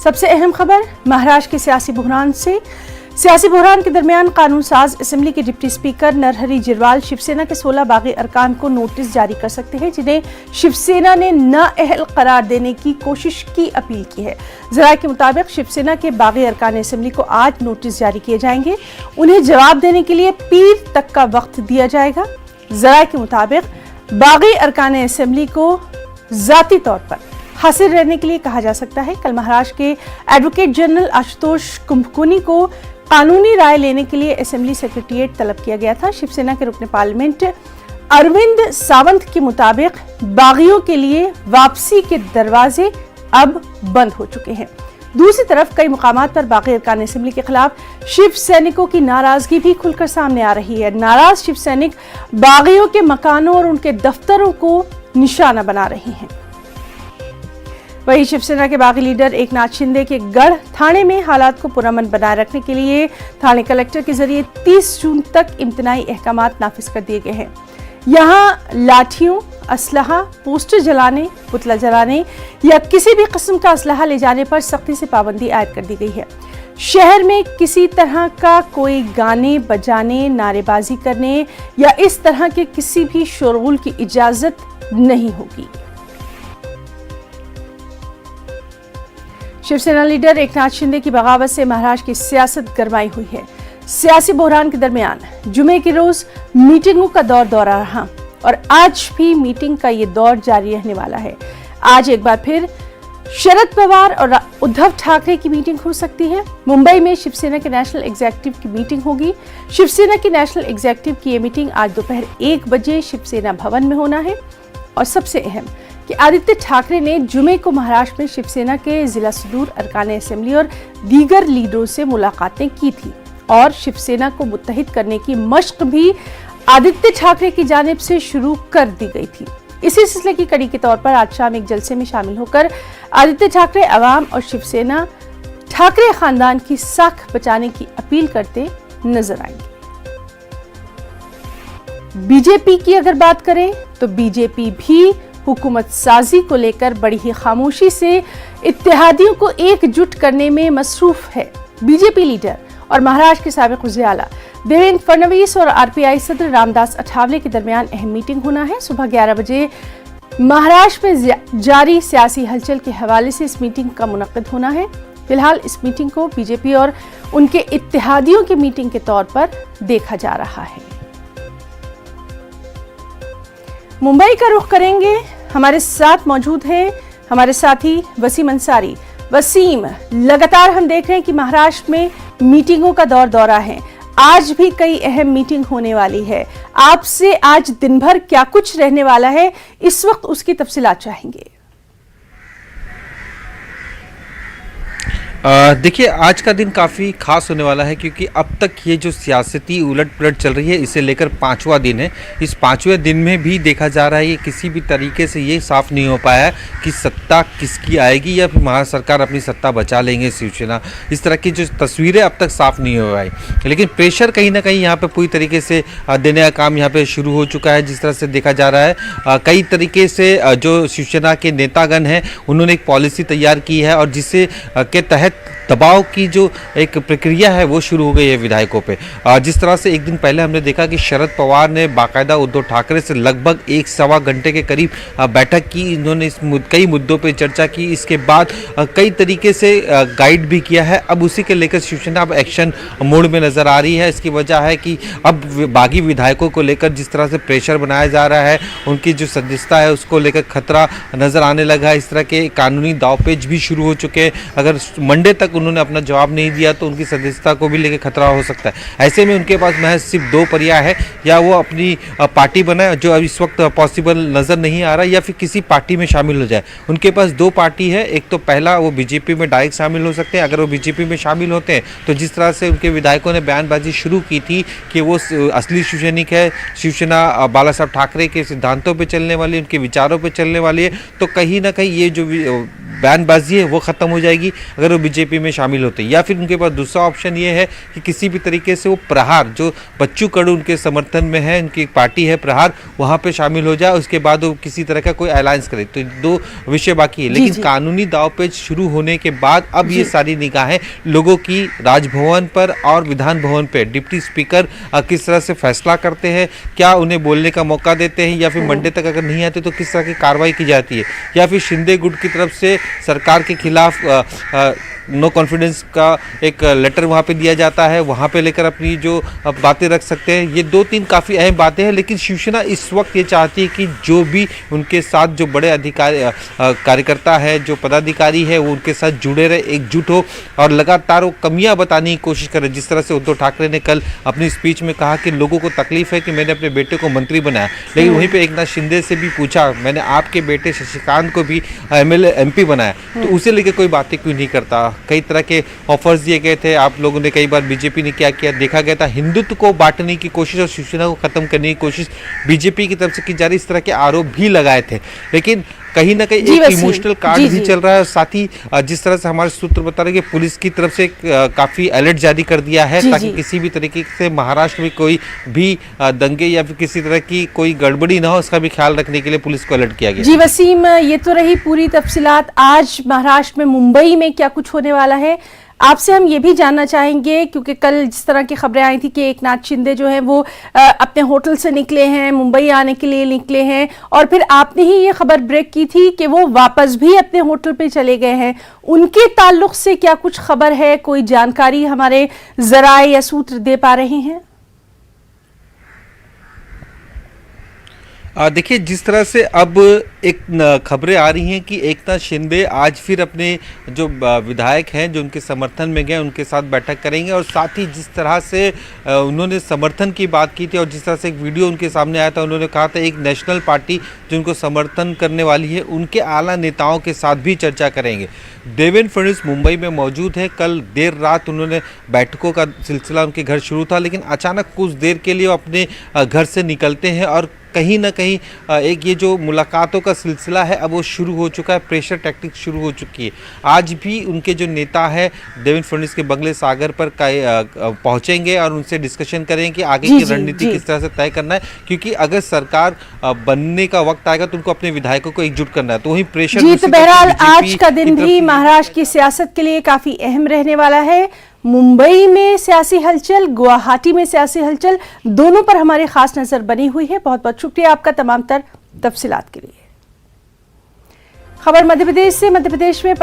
सबसे अहम खबर महाराष्ट्र के सियासी बहरान से। सियासी बहरान के दरमियान कानून साज असेंबली के डिप्टी स्पीकर नरहरी जिरवाल शिवसेना के 16 बागी अरकान को नोटिस जारी कर सकते हैं, जिन्हें शिवसेना ने नाअहल करार देने की कोशिश की अपील की है। जराये के मुताबिक शिवसेना के बागी अरकान असेंबली को आज नोटिस जारी किए जाएंगे। उन्हें जवाब देने के लिए पीर तक का वक्त दिया जाएगा। जराये के मुताबिक बागी अरकान असेंबली को जाती तौर पर हासिल रहने के लिए कहा जा सकता है। कल महाराष्ट्र के एडवोकेट जनरल आशुतोष कुंभकोनी को कानूनी राय लेने के लिए असेंबली सेक्रेटेरिएट तलब किया गया था। शिवसेना के रुकने पार्लियामेंट अरविंद सावंत के मुताबिक बागियों के लिए वापसी के दरवाजे अब बंद हो चुके हैं। दूसरी तरफ कई मुकामात पर बागी अरकान असेंबली के खिलाफ शिव सैनिकों की नाराजगी भी खुलकर सामने आ रही है। नाराज शिव सैनिक बागियों के मकानों और उनके दफ्तरों को निशाना बना रहे हैं। वहीं शिवसेना के बागी लीडर एकनाथ शिंदे के गढ़ थाने में हालात को पुरअमन बनाए रखने के लिए थाने कलेक्टर के जरिए 30 जून तक इम्तनाई अहकामात नाफिज कर दिए गए हैं। यहाँ लाठियों, असलहा, पोस्टर जलाने, पुतला जलाने या किसी भी किस्म का असलहा ले जाने पर सख्ती से पाबंदी आयद कर दी गई है। शहर में किसी तरह का कोई गाने बजाने, नारेबाजी करने या इस तरह के किसी भी शोरगुल की इजाजत नहीं होगी। शिवसेना लीडर एकनाथ शिंदे की बगावत से महाराष्ट्र की सियासत गरमाई हुई है। सियासी बहरान के दरमियान जुमे के रोज मीटिंगों का दौर रहा और आज भी मीटिंग का ये दौर जारी रहने वाला है। आज एक बार फिर शरद पवार और उद्धव ठाकरे की मीटिंग हो सकती है। मुंबई में शिवसेना के नेशनल एग्जीक्यूटिव की मीटिंग होगी। शिवसेना की नेशनल एग्जीक्यूटिव की ये मीटिंग आज दोपहर 1 बजे शिवसेना भवन में होना है। और सबसे अहम कि आदित्य ठाकरे ने जुमे को महाराष्ट्र में शिवसेना के जिला सदूर अरकान असेंबली और दीगर लीडरों से मुलाकातें की थी और शिवसेना को मुत्तहिद करने की मशक भी आदित्य ठाकरे की जानिब से शुरू कर दी गई थी। इसी सिलसिले की कड़ी के तौर पर आज शाम एक जलसे में शामिल होकर आदित्य ठाकरे अवाम और शिवसेना ठाकरे खानदान की साख बचाने की अपील करते नजर आएंगे। बीजेपी की अगर बात करें तो बीजेपी भी हुकूमत साजी को लेकर बड़ी ही खामोशी से इत्तेहादियों को एकजुट करने में मसरूफ है। बीजेपी लीडर और महाराष्ट्र के साबिक वज़ीर आला देवेंद्र फडणवीस और आरपीआई सदर रामदास अठावले के दरमियान अहम मीटिंग होना है। सुबह 11 बजे महाराष्ट्र में जारी सियासी हलचल के हवाले से इस मीटिंग का मुनक्किद होना है। फिलहाल इस मीटिंग को बीजेपी और उनके इत्तेहादियों की मीटिंग के तौर पर देखा जा रहा है। मुंबई का रुख करेंगे। हमारे साथ मौजूद है हमारे साथी वसीम अंसारी। वसीम, लगातार हम देख रहे हैं कि महाराष्ट्र में मीटिंगों का दौरा है। आज भी कई अहम मीटिंग होने वाली है। आपसे आज दिन भर क्या कुछ रहने वाला है, इस वक्त उसकी तफसीलात चाहेंगे। देखिए, आज का दिन काफ़ी खास होने वाला है क्योंकि अब तक ये जो सियासती उलट पुलट चल रही है इसे लेकर 5वां दिन है। इस 5वें दिन में भी देखा जा रहा है ये किसी भी तरीके से ये साफ नहीं हो पाया है कि सत्ता किसकी आएगी या फिर महाराष्ट्र सरकार अपनी सत्ता बचा लेंगे शिवसेना। इस तरह की जो तस्वीरें अब तक साफ नहीं हो पाई, लेकिन प्रेशर कहीं ना कहीं यहाँ पे पूरी तरीके से देने का काम यहाँ पे शुरू हो चुका है। जिस तरह से देखा जा रहा है कई तरीके से जो शिवसेना के नेतागण हैं उन्होंने एक पॉलिसी तैयार की है और जिससे के तहत दबाव की जो एक प्रक्रिया है वो शुरू हो गई है विधायकों पे। जिस तरह से एक दिन पहले हमने देखा कि शरद पवार ने बाकायदा उद्धव ठाकरे से लगभग 1-1.25 घंटे के करीब बैठक की। इन्होंने कई मुद्दों पे चर्चा की। इसके बाद कई तरीके से गाइड भी किया है। अब उसी के लेकर शिवसेना अब एक्शन मोड में नज़र आ रही है। इसकी वजह है कि अब बागी विधायकों को लेकर जिस तरह से प्रेशर बनाया जा रहा है, उनकी जो सदस्यता है उसको लेकर खतरा नज़र आने लगा है। इस तरह के कानूनी दावपेच भी शुरू हो चुके हैं। अगर मंडे तक उन्होंने अपना जवाब नहीं दिया तो उनकी सदस्यता को भी लेकर खतरा हो सकता है। ऐसे में उनके पास महज सिर्फ 2 पर्याय है, या वो अपनी पार्टी बनाए जो अब इस वक्त पॉसिबल नज़र नहीं आ रहा, या फिर किसी पार्टी में शामिल हो जाए। उनके पास 2 पार्टी है। एक तो पहला वो बीजेपी में डायरेक्ट शामिल हो सकते हैं। अगर वो बीजेपी में शामिल होते हैं तो जिस तरह से उनके विधायकों ने बयानबाजी शुरू की थी कि वो असली शिवसैनिक है, शिवसेना बाला साहब ठाकरे के सिद्धांतों पर चलने वाली, उनके विचारों पर चलने वाली है, तो कहीं ना कहीं ये जो बयानबाजी है वो ख़त्म हो जाएगी अगर वो बीजेपी में शामिल होते हैं, या फिर उनके पास दूसरा ऑप्शन ये है कि किसी भी तरीके से वो प्रहार, जो बच्चू कडू उनके समर्थन में है, उनकी पार्टी है प्रहार, वहाँ पे शामिल हो जाए, उसके बाद वो किसी तरह का कोई अलायंस करे। तो दो विषय बाकी है, लेकिन कानूनी दांवपेच शुरू होने के बाद अब ये सारी निगाहें लोगों की राजभवन पर और विधान भवन पे। डिप्टी स्पीकर किस तरह से फैसला करते हैं, क्या उन्हें बोलने का मौका देते हैं, या फिर मंडे तक अगर नहीं आते तो किस तरह की कार्रवाई की जाती है, या फिर शिंदे गुट की तरफ से सरकार के खिलाफ नो कॉन्फिडेंस का एक लेटर वहाँ पे दिया जाता है, वहाँ पे लेकर अपनी जो बातें रख सकते हैं। ये दो तीन काफ़ी अहम बातें हैं, लेकिन शिवसेना इस वक्त ये चाहती है कि जो भी उनके साथ जो बड़े अधिकारी कार्यकर्ता है, जो पदाधिकारी है, वो उनके साथ जुड़े रहे, एकजुट हो और लगातार वो कमियां बताने की कोशिश करें। जिस तरह से उद्धव ठाकरे ने कल अपनी स्पीच में कहा कि लोगों को तकलीफ है कि मैंने अपने बेटे को मंत्री बनाया, लेकिन वहीं पर एकनाथ शिंदे से भी पूछा मैंने आपके बेटे शशिकांत को भी MLA MP बनाया, तो उसे लेकर कोई बातें क्यों नहीं करता। कई तरह के ऑफर्स दिए गए थे, आप लोगों ने कई बार बीजेपी ने क्या किया देखा गया था, हिंदुत्व को बांटने की कोशिश और शिवसेना को खत्म करने की कोशिश बीजेपी की तरफ से की जा रही, इस तरह के आरोप भी लगाए थे। लेकिन कहीं ना कहीं एक इमोशनल कार्ड भी चल रहा है, और साथ ही जिस तरह से हमारे सूत्र बता रहे हैं कि पुलिस की तरफ से काफी अलर्ट जारी कर दिया है ताकि किसी भी तरीके से महाराष्ट्र में कोई भी दंगे या फिर किसी तरह की कोई गड़बड़ी ना हो, उसका भी ख्याल रखने के लिए पुलिस को अलर्ट किया गया। जी वसीम, ये तो रही पूरी तफसीलात। आज महाराष्ट्र में मुंबई में क्या कुछ होने वाला है आपसे हम ये भी जानना चाहेंगे, क्योंकि कल जिस तरह की खबरें आई थी कि एकनाथ शिंदे जो है वो अपने होटल से निकले हैं, मुंबई आने के लिए निकले हैं, और फिर आपने ही ये खबर ब्रेक की थी कि वो वापस भी अपने होटल पे चले गए हैं। उनके ताल्लुक से क्या कुछ खबर है, कोई जानकारी हमारे जराए या सूत्र दे पा रहे हैं? देखिए, जिस तरह से अब एक खबरें आ रही हैं कि एकनाथ शिंदे आज फिर अपने जो विधायक हैं जो उनके समर्थन में गए उनके साथ बैठक करेंगे, और साथ ही जिस तरह से उन्होंने समर्थन की बात की थी और जिस तरह से एक वीडियो उनके सामने आया था, उन्होंने कहा था एक नेशनल पार्टी जो उनको समर्थन करने वाली है उनके आला नेताओं के साथ भी चर्चा करेंगे। देवेंद्र फडणवीस मुंबई में मौजूद है। कल देर रात उन्होंने बैठकों का सिलसिला उनके घर शुरू था, लेकिन अचानक कुछ देर के लिए वो अपने घर से निकलते हैं और कहीं ना कहीं एक ये जो मुलाकातों का सिलसिला है अब वो शुरू हो चुका है, प्रेशर टैक्टिक्स शुरू हो चुकी है। आज भी उनके जो नेता है देवेंद्र फडणवीस के बंगले सागर पर पहुंचेंगे और उनसे डिस्कशन करेंगे कि आगे की रणनीति किस तरह से तय करना है, क्योंकि अगर सरकार बनने का वक्त आएगा तो उनको अपने विधायकों को एकजुट करना है, तो वही प्रेशर। जी, तो बहरहाल आज का दिन भी महाराष्ट्र की सियासत के लिए काफी अहम रहने वाला है। मुंबई में सियासी हलचल, गुवाहाटी में सियासी हलचल, दोनों पर हमारी खास नजर बनी हुई है। बहुत बहुत शुक्रिया आपका तमाम तर तफसीलात के लिए। खबर मध्य प्रदेश से। मध्य प्रदेश में